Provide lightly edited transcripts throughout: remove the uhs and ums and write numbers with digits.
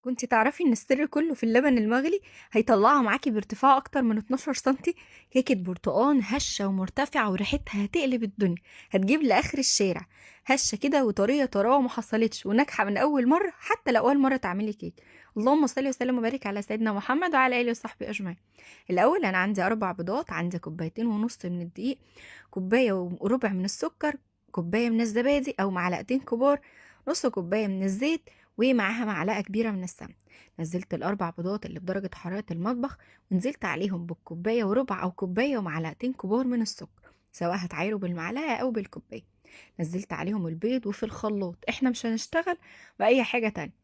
كنتِ تعرفي إن السر كله في اللبن المغلي؟ هيطلّعها معاكِ بارتفاع أكتر من 12 سنتي. كيكة برتقان هشة ومرتفعة وريحتها هتقلب الدنيا، هتجيب لآخر الشارع. هشة كده وطرية طراوة ما حصلتش وناجحة من أول مرة حتى لو أول مرة تعملي كيك. اللهم صل وسلم وبارك على سيدنا محمد وعلى آله وصحبه أجمعين. الأول أنا عندي 4 بيضات، عندي كوبايتين ونص من الدقيق، كوباية وربع من السكر، كوباية من الزبادي أو معلقتين كبار، نص كوباية من الزيت، ومعاها معلقة كبيرة من السمن. نزلت الأربع بيضات اللي بدرجة حرارة المطبخ ونزلت عليهم بالكوباية وربع أو كوباية ومعلقتين كبار من السكر، سواء هتعايروا بالمعلقة أو بالكوباية. نزلت عليهم البيض وفي الخلاط، احنا مش هنشتغل بأي حاجة تانية،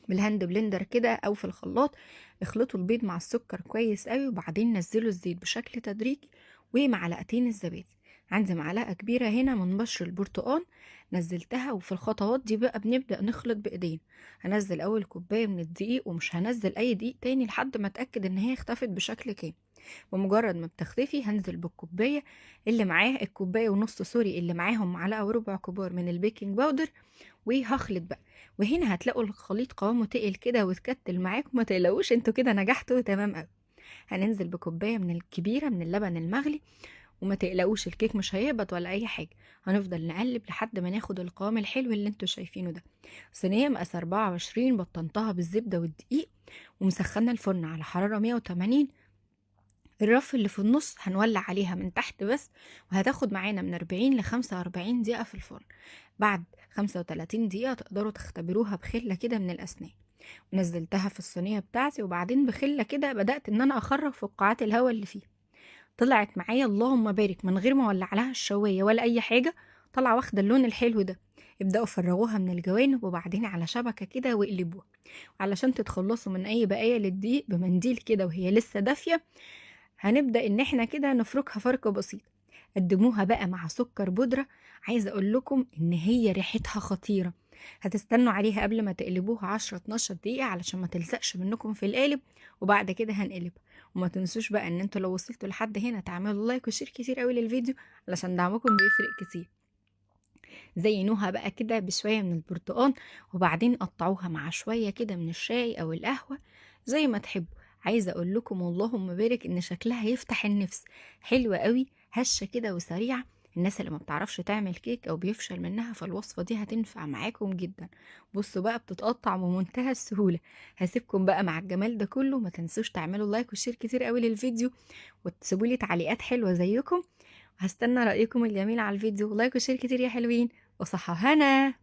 بالهاند بلندر كده أو في الخلاط. اخلطوا البيض مع السكر كويس قوي وبعدين نزلوا الزيت بشكل تدريجي ومعلقتين الزبادي. عندي معلقة كبيرة هنا من بشر البرتقال، نزلتها. وفي الخطوات دي بقى بنبدأ نخلط بإيدينا. هنزل أول كوباية من الدقيق ومش هنزل أي دقيق تاني لحد ما أتأكد إن هي اختفت بشكل كامل. بمجرد ما بتختفي هنزل بالكوباية اللي معاه الكوباية ونص سوري اللي معاهم معلقة وربع كبار من البيكنج باودر، وهخلط بقى. وهنا هتلاقوا الخليط قوامه تقل كده وتكتل معاكم، ما تقلقوش انتوا كده نجحتوا تمام قوي. هننزل بكوباية من الكبيرة من اللبن المغلي، وما تقلقوش الكيك مش هيهبط ولا اي حاجة. هنفضل نقلب لحد ما ناخد القوام الحلو اللي انتوا شايفينه ده. صينية مقاس 24 بطنتها بالزبدة والدقيق ومسخنة الفرن على حرارة 180. الرف اللي في النص هنولع عليها من تحت بس، وهتاخد معانا من 40 ل 45 دقيقة في الفرن. بعد 35 دقيقة تقدروا تختبروها بخلة كده من الأسنان. ونزلتها في الصينية بتاعتي وبعدين بخلة كده بدأت إن أنا أخرج فقاعات الهواء اللي فيها. طلعت معايا اللهم بارك من غير ما أولع لها الشواية ولا أي حاجة، طالعة واخدة اللون الحلو ده. ابدأوا فرغوها من الجوانب وبعدين على شبكة كده واقلبوها. علشان تتخلصوا من أي بقايا للدقيق بمنديل كده وهي لسه دافية، هنبدأ إن إحنا كده نفركها فركة بسيطة. قدموها بقى مع سكر بودرة. عايزة أقول لكم إن هي ريحتها خطيرة. هتستنوا عليها قبل ما تقلبوها 10-12 دقيقة علشان ما تلزقش منكم في القالب، وبعد كده هنقلبها. وما تنسوش بقى ان انتوا لو وصلتوا لحد هنا تعملوا لايك وشير كتير قوي للفيديو علشان دعمكم بيفرق كتير. زينوها بقى كده بشوية من البرتقال، وبعدين قطعوها مع شوية كده من الشاي أو القهوة زي ما تحبوا. عايزة أقول لكم اللهم بارك إن شكلها يفتح النفس. حلوة قوي، هشة كده وسريعة. الناس اللي ما بتعرفش تعمل كيك أو بيفشل منها فالوصفة دي هتنفع معاكم جدا. بصوا بقى بتتقطع بمنتهى السهولة. هسيبكم بقى مع الجمال ده كله. ما تنسوش تعملوا لايك وشير كتير قوي للفيديو، وتسيبولي تعليقات حلوة زيكم. هستنى رأيكم الجميل على الفيديو. لايك وشير كتير يا حلوين، وصحة هنا.